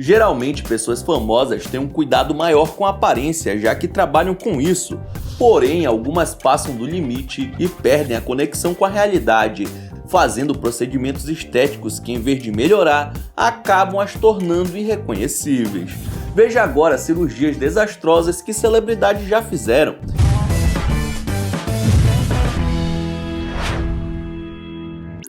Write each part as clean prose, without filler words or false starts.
Geralmente, pessoas famosas têm um cuidado maior com a aparência, já que trabalham com isso. Porém, algumas passam do limite e perdem a conexão com a realidade, fazendo procedimentos estéticos que, em vez de melhorar, acabam as tornando irreconhecíveis. Veja agora cirurgias desastrosas que celebridades já fizeram.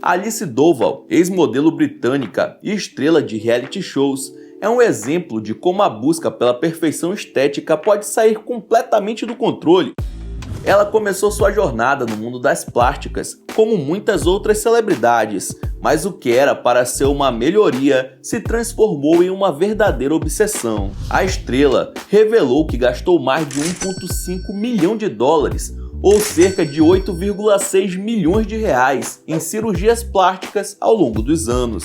Alice Doval, ex-modelo britânica e estrela de reality shows, é um exemplo de como a busca pela perfeição estética pode sair completamente do controle. Ela começou sua jornada no mundo das plásticas, como muitas outras celebridades, mas o que era para ser uma melhoria se transformou em uma verdadeira obsessão. A estrela revelou que gastou mais de 1,5 milhão de dólares, ou cerca de 8,6 milhões de reais, em cirurgias plásticas ao longo dos anos.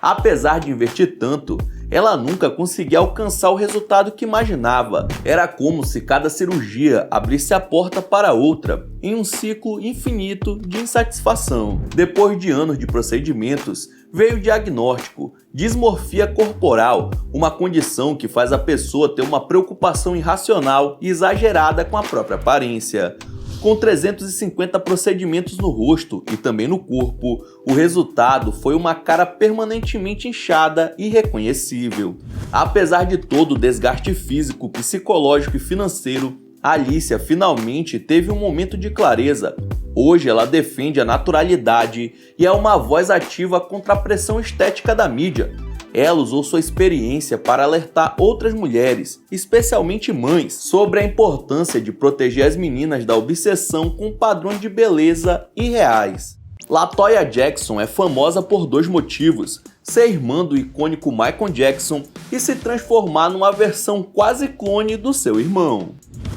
Apesar de investir tanto, ela nunca conseguia alcançar o resultado que imaginava. Era como se cada cirurgia abrisse a porta para outra, em um ciclo infinito de insatisfação. Depois de anos de procedimentos, veio o diagnóstico: dismorfia corporal, uma condição que faz a pessoa ter uma preocupação irracional e exagerada com a própria aparência. Com 350 procedimentos no rosto e também no corpo, o resultado foi uma cara permanentemente inchada e irreconhecível. Apesar de todo o desgaste físico, psicológico e financeiro, Alicia finalmente teve um momento de clareza. Hoje ela defende a naturalidade e é uma voz ativa contra a pressão estética da mídia. Ela usou sua experiência para alertar outras mulheres, especialmente mães, sobre a importância de proteger as meninas da obsessão com padrões de beleza irreais. LaToya Jackson é famosa por dois motivos: ser irmã do icônico Michael Jackson e se transformar numa versão quase clone do seu irmão.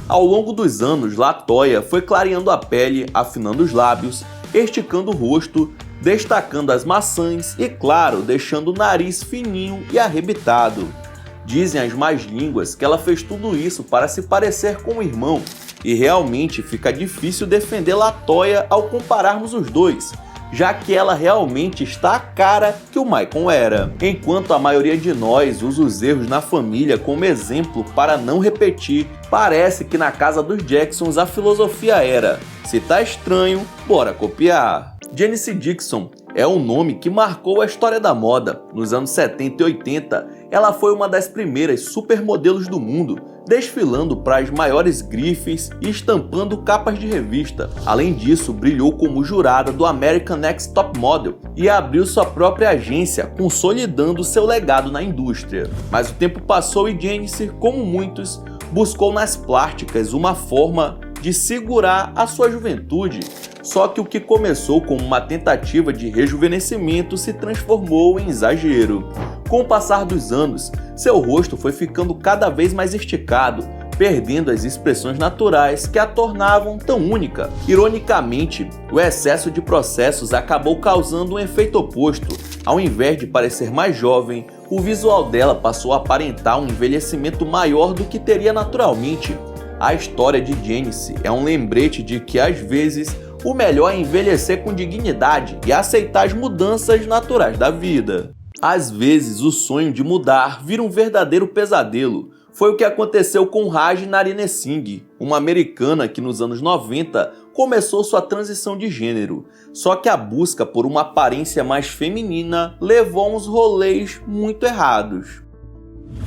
Ao longo dos anos, LaToya foi clareando a pele, afinando os lábios, esticando o rosto, destacando as maçãs e, claro, deixando o nariz fininho e arrebitado. Dizem as más línguas que ela fez tudo isso para se parecer com o irmão, e realmente fica difícil defender LaToya ao compararmos os dois, já que ela realmente está a cara que o Michael era. Enquanto a maioria de nós usa os erros na família como exemplo para não repetir, parece que na casa dos Jacksons a filosofia era: se tá estranho, bora copiar. Janice Dixon é um nome que marcou a história da moda. Nos anos 70 e 80, ela foi uma das primeiras supermodelos do mundo, desfilando para as maiores grifes e estampando capas de revista. Além disso, brilhou como jurada do American Next Top Model e abriu sua própria agência, consolidando seu legado na indústria. Mas o tempo passou e Janice, como muitos, buscou nas plásticas uma forma de segurar a sua juventude. Só que o que começou como uma tentativa de rejuvenescimento se transformou em exagero. Com o passar dos anos, seu rosto foi ficando cada vez mais esticado, perdendo as expressões naturais que a tornavam tão única. Ironicamente, o excesso de processos acabou causando um efeito oposto. Ao invés de parecer mais jovem, o visual dela passou a aparentar um envelhecimento maior do que teria naturalmente. A história de Janice é um lembrete de que, às vezes, o melhor é envelhecer com dignidade e aceitar as mudanças naturais da vida. Às vezes, o sonho de mudar vira um verdadeiro pesadelo. Foi o que aconteceu com Raj Narine Singh, uma americana que nos anos 90 começou sua transição de gênero. Só que a busca por uma aparência mais feminina levou a uns rolês muito errados.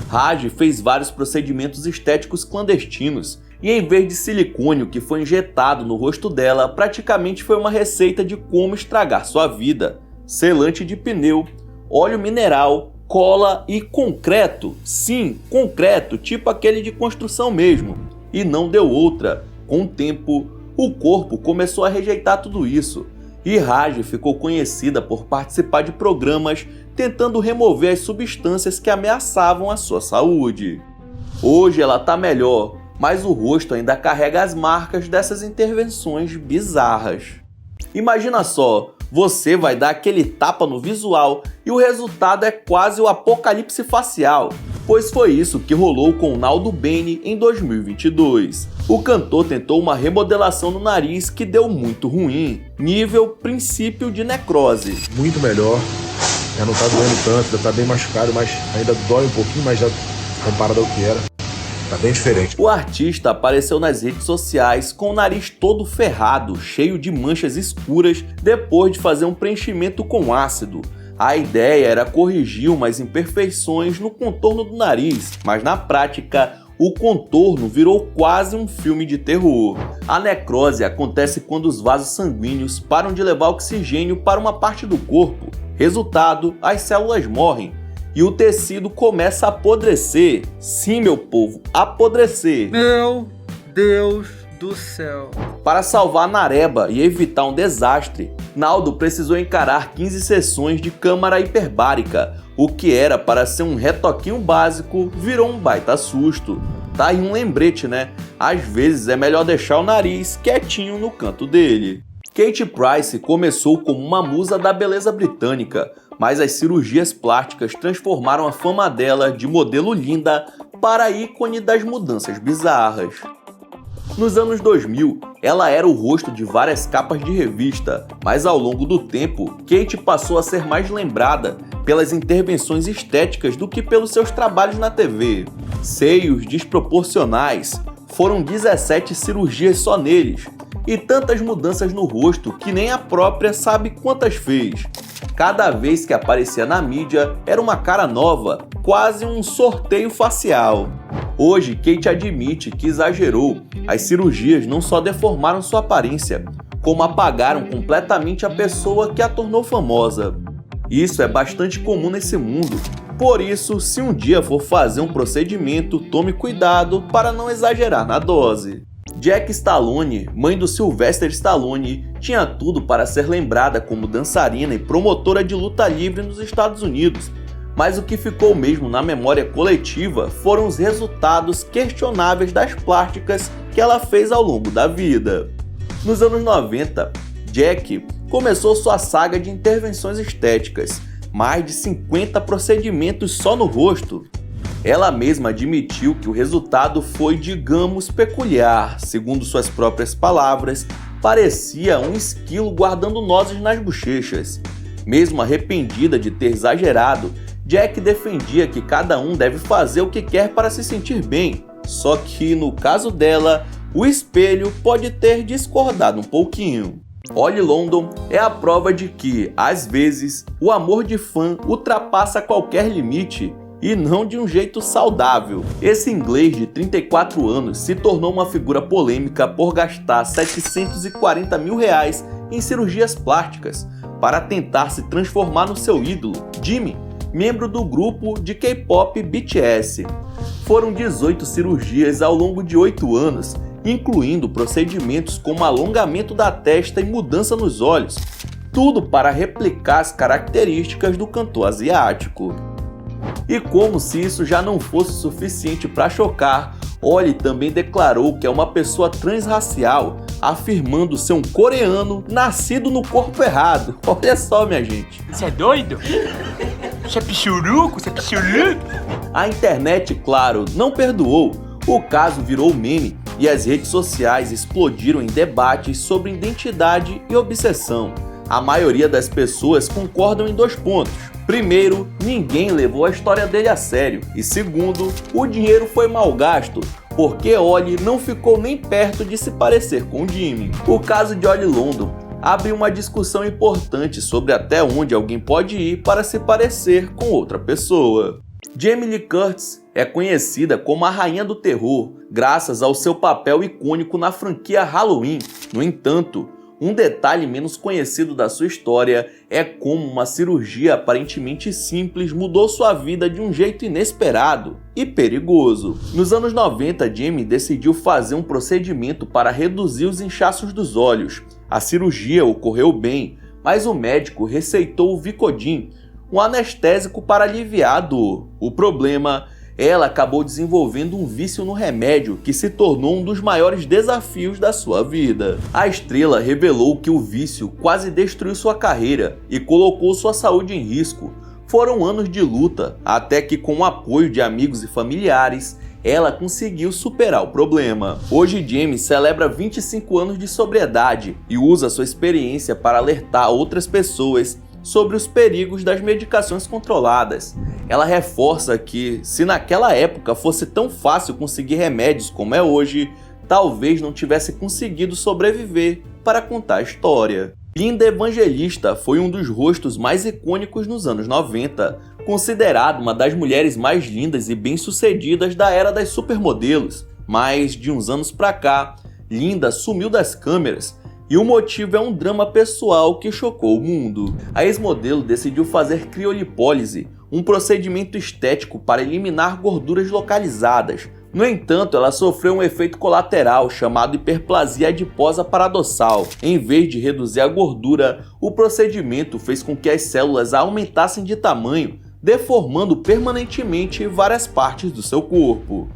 Raj fez vários procedimentos estéticos clandestinos, e em vez de silicone que foi injetado no rosto dela, praticamente foi uma receita de como estragar sua vida. Selante de pneu, óleo mineral, cola e concreto. Sim, concreto, tipo aquele de construção mesmo. E não deu outra. Com o tempo, o corpo começou a rejeitar tudo isso. E Raj ficou conhecida por participar de programas tentando remover as substâncias que ameaçavam a sua saúde. Hoje ela tá melhor, mas o rosto ainda carrega as marcas dessas intervenções bizarras. Imagina só, você vai dar aquele tapa no visual e o resultado é quase o apocalipse facial, pois foi isso que rolou com Naldo Bene em 2022. O cantor tentou uma remodelação no nariz que deu muito ruim, nível princípio de necrose. Muito melhor. Já não tá doendo tanto, já tá bem machucado, mas ainda dói um pouquinho, mas já comparado ao que era, tá bem diferente. O artista apareceu nas redes sociais com o nariz todo ferrado, cheio de manchas escuras, depois de fazer um preenchimento com ácido. A ideia era corrigir umas imperfeições no contorno do nariz, mas na prática, o contorno virou quase um filme de terror. A necrose acontece quando os vasos sanguíneos param de levar oxigênio para uma parte do corpo. Resultado, as células morrem e o tecido começa a apodrecer. Sim, meu povo, apodrecer. Meu Deus do céu. Para salvar Nareba e evitar um desastre, Naldo precisou encarar 15 sessões de câmara hiperbárica. O que era para ser um retoquinho básico virou um baita susto. Tá aí um lembrete, né? Às vezes é melhor deixar o nariz quietinho no canto dele. Katie Price começou como uma musa da beleza britânica, mas as cirurgias plásticas transformaram a fama dela de modelo linda para ícone das mudanças bizarras. Nos anos 2000, ela era o rosto de várias capas de revista, mas ao longo do tempo, Kate passou a ser mais lembrada pelas intervenções estéticas do que pelos seus trabalhos na TV. Seios desproporcionais, foram 17 cirurgias só neles, e tantas mudanças no rosto que nem a própria sabe quantas fez. Cada vez que aparecia na mídia, era uma cara nova, quase um sorteio facial. Hoje, Kate admite que exagerou. As cirurgias não só deformaram sua aparência, como apagaram completamente a pessoa que a tornou famosa. Isso é bastante comum nesse mundo. Por isso, se um dia for fazer um procedimento, tome cuidado para não exagerar na dose. Jack Stallone, mãe do Sylvester Stallone, tinha tudo para ser lembrada como dançarina e promotora de luta livre nos Estados Unidos, mas o que ficou mesmo na memória coletiva foram os resultados questionáveis das plásticas que ela fez ao longo da vida. Nos anos 90, Jack começou sua saga de intervenções estéticas, mais de 50 procedimentos só no rosto. Ela mesma admitiu que o resultado foi, digamos, peculiar. Segundo suas próprias palavras, parecia um esquilo guardando nozes nas bochechas. Mesmo arrependida de ter exagerado, Jack defendia que cada um deve fazer o que quer para se sentir bem. Só que, no caso dela, o espelho pode ter discordado um pouquinho. Ollie London é a prova de que, às vezes, o amor de fã ultrapassa qualquer limite. E não de um jeito saudável. Esse inglês de 34 anos se tornou uma figura polêmica por gastar R$740 mil em cirurgias plásticas para tentar se transformar no seu ídolo, Jimin, membro do grupo de K-pop BTS. Foram 18 cirurgias ao longo de 8 anos, incluindo procedimentos como alongamento da testa e mudança nos olhos, tudo para replicar as características do cantor asiático. E como se isso já não fosse suficiente para chocar, Ollie também declarou que é uma pessoa transracial, afirmando ser um coreano nascido no corpo errado. Olha só, minha gente. Você é doido? Você é pichuruco? Você é pichuruco? A internet, claro, não perdoou. O caso virou meme e as redes sociais explodiram em debates sobre identidade e obsessão. A maioria das pessoas concordam em 2 pontos. Primeiro, ninguém levou a história dele a sério. E segundo, o dinheiro foi mal gasto, porque Ollie não ficou nem perto de se parecer com Jimin. O caso de Ollie London abre uma discussão importante sobre até onde alguém pode ir para se parecer com outra pessoa. Jamie Lee Curtis é conhecida como a rainha do terror, graças ao seu papel icônico na franquia Halloween. No entanto, um detalhe menos conhecido da sua história é como uma cirurgia aparentemente simples mudou sua vida de um jeito inesperado e perigoso. Nos anos 90, Jamie decidiu fazer um procedimento para reduzir os inchaços dos olhos. A cirurgia ocorreu bem, mas o médico receitou o Vicodin, um anestésico para aliviar a dor. O problema, ela acabou desenvolvendo um vício no remédio que se tornou um dos maiores desafios da sua vida. A estrela revelou que o vício quase destruiu sua carreira e colocou sua saúde em risco. Foram anos de luta, até que com o apoio de amigos e familiares, ela conseguiu superar o problema. Hoje, Jamie celebra 25 anos de sobriedade e usa sua experiência para alertar outras pessoas sobre os perigos das medicações controladas. Ela reforça que, se naquela época fosse tão fácil conseguir remédios como é hoje, talvez não tivesse conseguido sobreviver para contar a história. Linda Evangelista foi um dos rostos mais icônicos nos anos 90, considerada uma das mulheres mais lindas e bem-sucedidas da era das supermodelos. Mas, de uns anos pra cá, Linda sumiu das câmeras e o motivo é um drama pessoal que chocou o mundo. A ex-modelo decidiu fazer criolipólise, um procedimento estético para eliminar gorduras localizadas. No entanto, ela sofreu um efeito colateral chamado hiperplasia adiposa paradoxal. Em vez de reduzir a gordura, o procedimento fez com que as células aumentassem de tamanho, deformando permanentemente várias partes do seu corpo.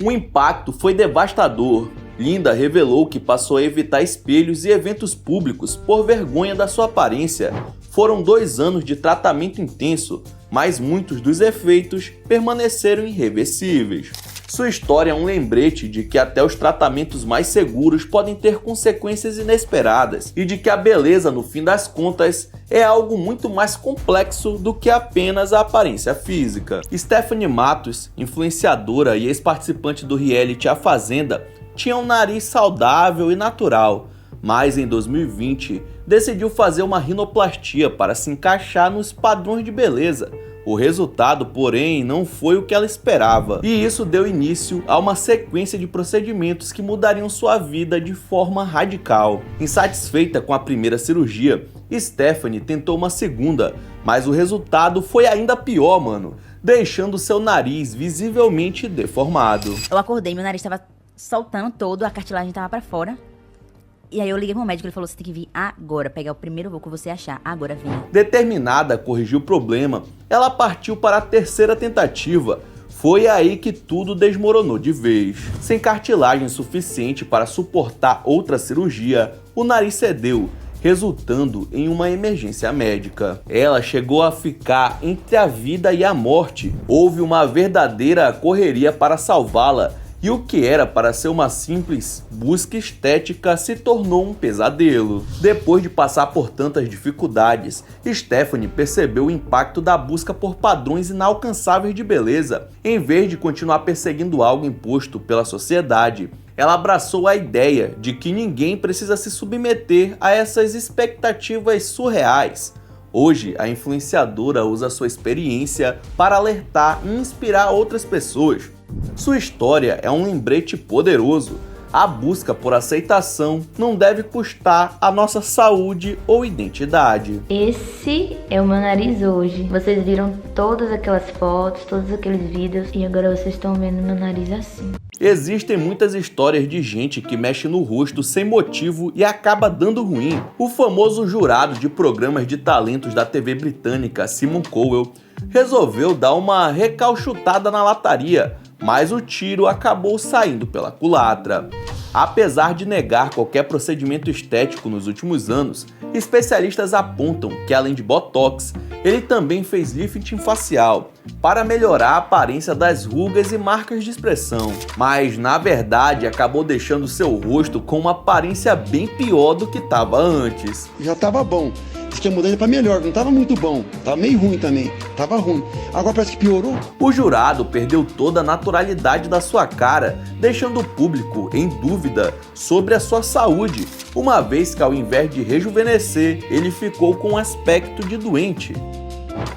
O impacto foi devastador. Linda revelou que passou a evitar espelhos e eventos públicos por vergonha da sua aparência. Foram 2 anos de tratamento intenso, mas muitos dos efeitos permaneceram irreversíveis. Sua história é um lembrete de que até os tratamentos mais seguros podem ter consequências inesperadas e de que a beleza, no fim das contas, é algo muito mais complexo do que apenas a aparência física. Stephanie Matos, influenciadora e ex-participante do reality A Fazenda, tinha um nariz saudável e natural, mas em 2020 decidiu fazer uma rinoplastia para se encaixar nos padrões de beleza. O resultado, porém, não foi o que ela esperava, e isso deu início a uma sequência de procedimentos que mudariam sua vida de forma radical. Insatisfeita com a primeira cirurgia, Stephanie tentou uma segunda, mas o resultado foi ainda pior, mano, deixando seu nariz visivelmente deformado. Eu acordei, meu nariz estava soltando todo, a cartilagem estava para fora. E aí eu liguei pro médico, ele falou, você tem que vir agora, pegar o primeiro voo que você achar, agora venha. Determinada a corrigir o problema, ela partiu para a 3ª tentativa. Foi aí que tudo desmoronou de vez. Sem cartilagem suficiente para suportar outra cirurgia, o nariz cedeu, resultando em uma emergência médica. Ela chegou a ficar entre a vida e a morte. Houve uma verdadeira correria para salvá-la, e o que era para ser uma simples busca estética se tornou um pesadelo. Depois de passar por tantas dificuldades, Stephanie percebeu o impacto da busca por padrões inalcançáveis de beleza. Em vez de continuar perseguindo algo imposto pela sociedade, ela abraçou a ideia de que ninguém precisa se submeter a essas expectativas surreais. Hoje, a influenciadora usa sua experiência para alertar e inspirar outras pessoas. Sua história é um lembrete poderoso. A busca por aceitação não deve custar a nossa saúde ou identidade. Esse é o meu nariz hoje. Vocês viram todas aquelas fotos, todos aqueles vídeos e agora vocês estão vendo meu nariz assim. Existem muitas histórias de gente que mexe no rosto sem motivo e acaba dando ruim. O famoso jurado de programas de talentos da TV britânica, Simon Cowell, resolveu dar uma recalchutada na lataria, mas o tiro acabou saindo pela culatra. Apesar de negar qualquer procedimento estético nos últimos anos, especialistas apontam que, além de botox, ele também fez lifting facial para melhorar a aparência das rugas e marcas de expressão. Mas, na verdade, acabou deixando seu rosto com uma aparência bem pior do que estava antes. Já estava bom. Diz que ia mudar ele para melhor, não estava muito bom. Tava meio ruim também. Tava ruim. Agora parece que piorou. O jurado perdeu toda a naturalidade da sua cara, deixando o público em dúvida sobre a sua saúde, uma vez que, ao invés de rejuvenescer, ele ficou com um aspecto de doente.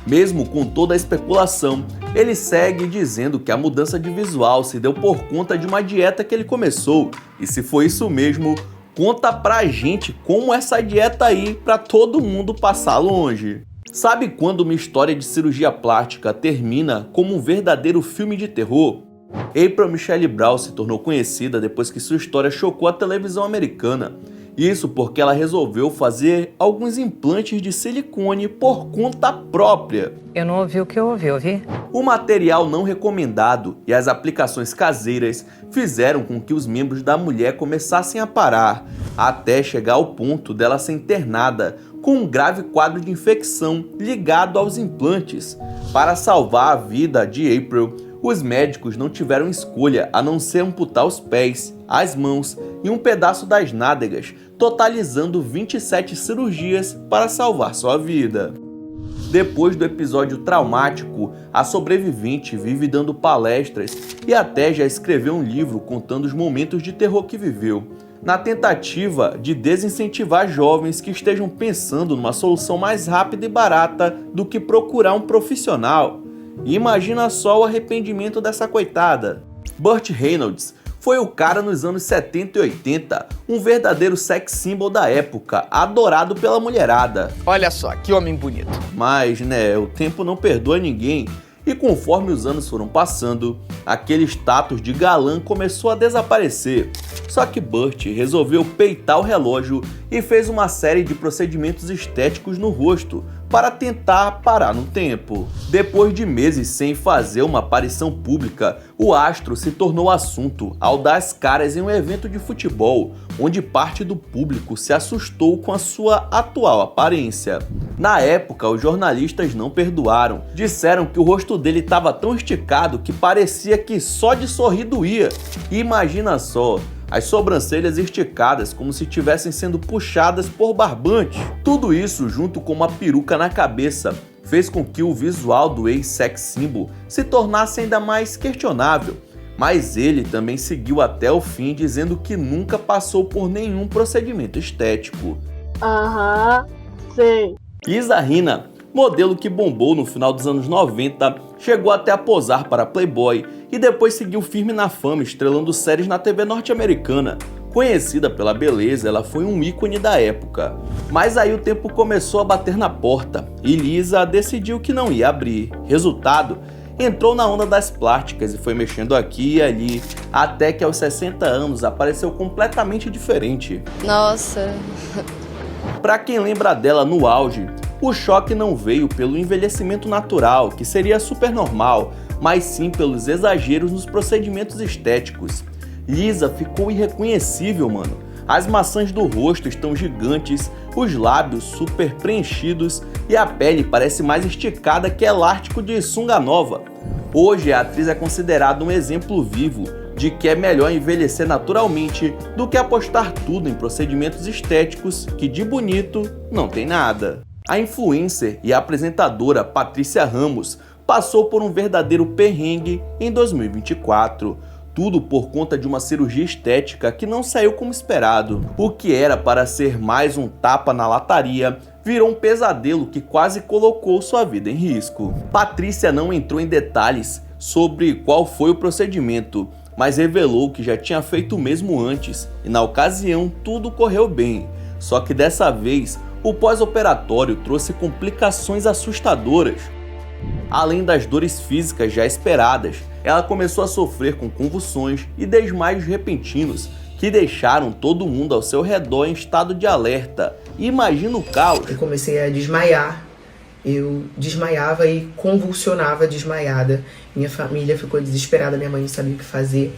Mesmo com toda a especulação, ele segue dizendo que a mudança de visual se deu por conta de uma dieta que ele começou. E se foi isso mesmo, conta pra gente como essa dieta aí pra todo mundo passar longe. Sabe quando uma história de cirurgia plástica termina como um verdadeiro filme de terror? April Michelle Brown se tornou conhecida depois que sua história chocou a televisão americana. Isso porque ela resolveu fazer alguns implantes de silicone por conta própria. Eu não ouvi o que eu ouvi? O material não recomendado e as aplicações caseiras fizeram com que os membros da mulher começassem a parar, até chegar ao ponto dela ser internada com um grave quadro de infecção ligado aos implantes. Para salvar a vida de April, Os médicos não tiveram escolha a não ser amputar os pés, as mãos e um pedaço das nádegas, totalizando 27 cirurgias para salvar sua vida. Depois do episódio traumático, a sobrevivente vive dando palestras e até já escreveu um livro contando os momentos de terror que viveu, na tentativa de desincentivar jovens que estejam pensando numa solução mais rápida e barata do que procurar um profissional. E imagina só o arrependimento dessa coitada. Burt Reynolds foi o cara nos anos 70 e 80, um verdadeiro sex symbol da época, adorado pela mulherada. Olha só, que homem bonito. Mas, o tempo não perdoa ninguém. E conforme os anos foram passando, aquele status de galã começou a desaparecer. Só que Burt resolveu peitar o relógio e fez uma série de procedimentos estéticos no rosto para tentar parar no tempo. Depois de meses sem fazer uma aparição pública, o astro se tornou assunto ao dar as caras em um evento de futebol, onde parte do público se assustou com a sua atual aparência. Na época, os jornalistas não perdoaram. Disseram que o rosto dele estava tão esticado que parecia que só de sorrir doía. E imagina só, as sobrancelhas esticadas como se estivessem sendo puxadas por barbantes. Tudo isso, junto com uma peruca na cabeça, fez com que o visual do ex-sex symbol se tornasse ainda mais questionável. Mas ele também seguiu até o fim, dizendo que nunca passou por nenhum procedimento estético. Sei. Lisa Rinna, modelo que bombou no final dos anos 90, chegou até a posar para Playboy e depois seguiu firme na fama, estrelando séries na TV norte-americana. Conhecida pela beleza, ela foi um ícone da época. Mas aí o tempo começou a bater na porta e Lisa decidiu que não ia abrir. Resultado, entrou na onda das plásticas e foi mexendo aqui e ali, até que aos 60 anos apareceu completamente diferente. Nossa. Pra quem lembra dela no auge, o choque não veio pelo envelhecimento natural, que seria super normal, mas sim pelos exageros nos procedimentos estéticos. Lisa ficou irreconhecível, mano. As maçãs do rosto estão gigantes, os lábios super preenchidos e a pele parece mais esticada que elástico de sunga nova. Hoje a atriz é considerada um exemplo vivo de que é melhor envelhecer naturalmente do que apostar tudo em procedimentos estéticos que de bonito não tem nada. A influencer e apresentadora Patrícia Ramos passou por um verdadeiro perrengue em 2024. Tudo por conta de uma cirurgia estética que não saiu como esperado. O que era para ser mais um tapa na lataria virou um pesadelo que quase colocou sua vida em risco. Patrícia não entrou em detalhes sobre qual foi o procedimento, mas revelou que já tinha feito o mesmo antes e na ocasião tudo correu bem. Só que dessa vez o pós-operatório trouxe complicações assustadoras. Além das dores físicas já esperadas, ela começou a sofrer com convulsões e desmaios repentinos que deixaram todo mundo ao seu redor em estado de alerta. Imagina o caos. Eu comecei a desmaiar, eu desmaiava e convulsionava desmaiada. Minha família ficou desesperada, minha mãe não sabia o que fazer.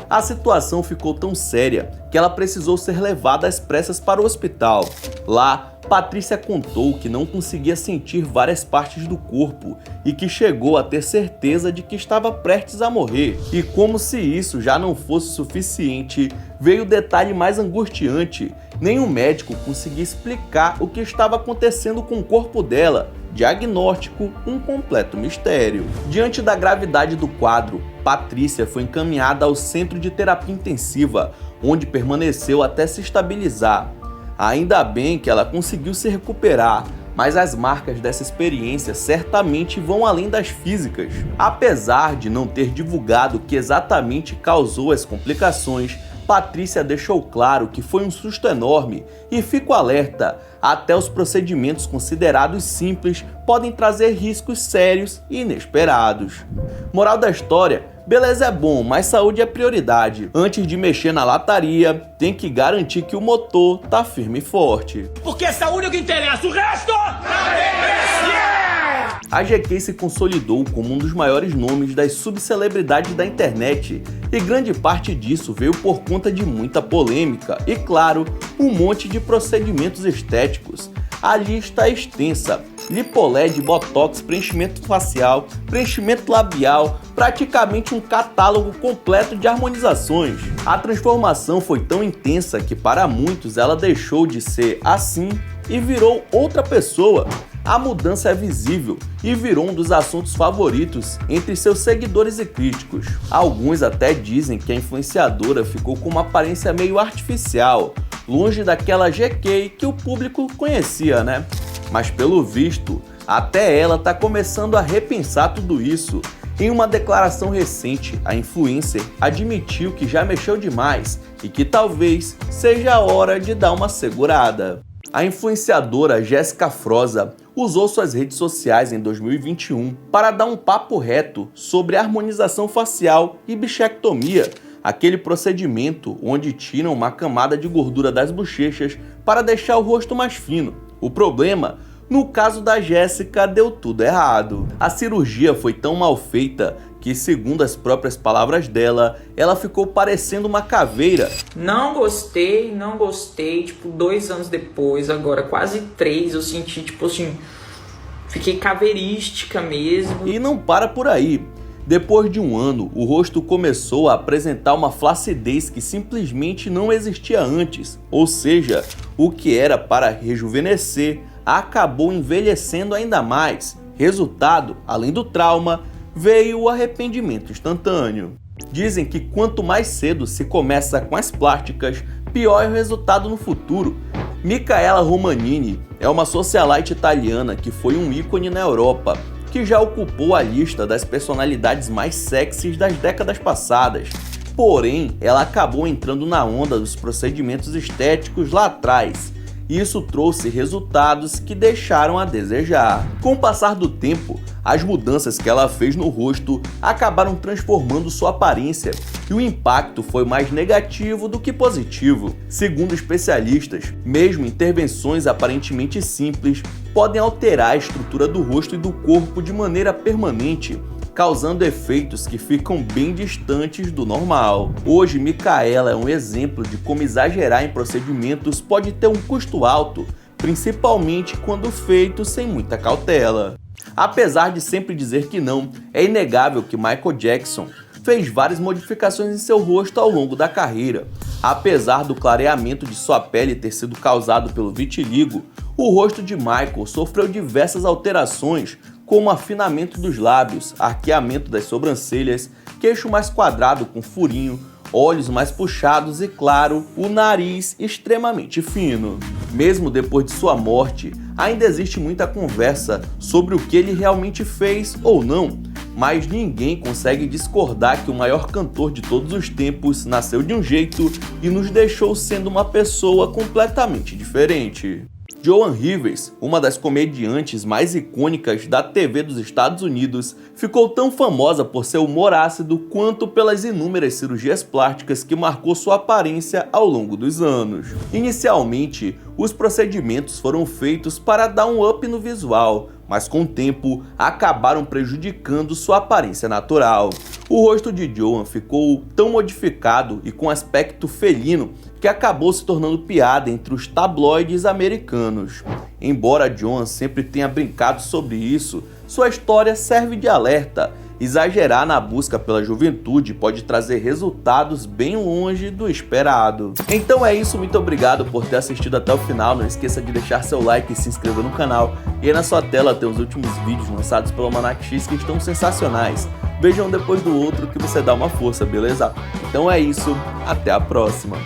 A situação ficou tão séria que ela precisou ser levada às pressas para o hospital. Lá, Patrícia contou que não conseguia sentir várias partes do corpo e que chegou a ter certeza de que estava prestes a morrer. E como se isso já não fosse suficiente, veio o detalhe mais angustiante. Nenhum médico conseguia explicar o que estava acontecendo com o corpo dela. Diagnóstico, um completo mistério. Diante da gravidade do quadro, Patrícia foi encaminhada ao centro de terapia intensiva, onde permaneceu até se estabilizar. Ainda bem que ela conseguiu se recuperar, mas as marcas dessa experiência certamente vão além das físicas. Apesar de não ter divulgado o que exatamente causou as complicações, Patrícia deixou claro que foi um susto enorme e fica alerta, até os procedimentos considerados simples podem trazer riscos sérios e inesperados. Moral da história: beleza é bom, mas saúde é prioridade. Antes de mexer na lataria, tem que garantir que o motor tá firme e forte. Porque saúde é o que interessa, o resto... A GK se consolidou como um dos maiores nomes das subcelebridades da internet, e grande parte disso veio por conta de muita polêmica e, claro, um monte de procedimentos estéticos. A lista é extensa, LipoLed, Botox, preenchimento facial, preenchimento labial, praticamente um catálogo completo de harmonizações. A transformação foi tão intensa que para muitos ela deixou de ser assim e virou outra pessoa. A mudança é visível e virou um dos assuntos favoritos entre seus seguidores e críticos. Alguns até dizem que a influenciadora ficou com uma aparência meio artificial, longe daquela GK que o público conhecia, né? Mas pelo visto, até ela tá começando a repensar tudo isso. Em uma declaração recente, a influencer admitiu que já mexeu demais e que talvez seja a hora de dar uma segurada. A influenciadora Jéssica Froza usou suas redes sociais em 2021 para dar um papo reto sobre harmonização facial e bichectomia, aquele procedimento onde tiram uma camada de gordura das bochechas para deixar o rosto mais fino. O problema, no caso da Jéssica, deu tudo errado. A cirurgia foi tão mal feita que, segundo as próprias palavras dela, ela ficou parecendo uma caveira. Não gostei, tipo, 2 anos depois, agora quase 3, eu senti, tipo assim, fiquei caveirística mesmo. E não para por aí. Depois de 1 ano, o rosto começou a apresentar uma flacidez que simplesmente não existia antes, ou seja, o que era para rejuvenescer acabou envelhecendo ainda mais. Resultado, além do trauma, veio o arrependimento instantâneo. Dizem que quanto mais cedo se começa com as plásticas, pior é o resultado no futuro. Micaela Romanini é uma socialite italiana que foi um ícone na Europa, que já ocupou a lista das personalidades mais sexys das décadas passadas. Porém, ela acabou entrando na onda dos procedimentos estéticos lá atrás. Isso trouxe resultados que deixaram a desejar. Com o passar do tempo, as mudanças que ela fez no rosto acabaram transformando sua aparência e o impacto foi mais negativo do que positivo. Segundo especialistas, mesmo intervenções aparentemente simples podem alterar a estrutura do rosto e do corpo de maneira permanente, causando efeitos que ficam bem distantes do normal. Hoje, Micaela é um exemplo de como exagerar em procedimentos pode ter um custo alto, principalmente quando feito sem muita cautela. Apesar de sempre dizer que não, é inegável que Michael Jackson fez várias modificações em seu rosto ao longo da carreira. Apesar do clareamento de sua pele ter sido causado pelo vitiligo, o rosto de Michael sofreu diversas alterações, como afinamento dos lábios, arqueamento das sobrancelhas, queixo mais quadrado com furinho, olhos mais puxados e, claro, o nariz extremamente fino. Mesmo depois de sua morte, ainda existe muita conversa sobre o que ele realmente fez ou não, mas ninguém consegue discordar que o maior cantor de todos os tempos nasceu de um jeito e nos deixou sendo uma pessoa completamente diferente. Joan Rivers, uma das comediantes mais icônicas da TV dos Estados Unidos, ficou tão famosa por seu humor ácido quanto pelas inúmeras cirurgias plásticas que marcou sua aparência ao longo dos anos. Inicialmente, os procedimentos foram feitos para dar um up no visual, mas com o tempo acabaram prejudicando sua aparência natural. O rosto de Joan ficou tão modificado e com aspecto felino que acabou se tornando piada entre os tabloides americanos. Embora Joan sempre tenha brincado sobre isso, sua história serve de alerta. Exagerar na busca pela juventude pode trazer resultados bem longe do esperado. Então é isso, muito obrigado por ter assistido até o final. Não esqueça de deixar seu like e se inscrever no canal. E aí na sua tela tem os últimos vídeos lançados pelo Almanac X que estão sensacionais. Vejam um depois do outro que você dá uma força, beleza? Então é isso, até a próxima.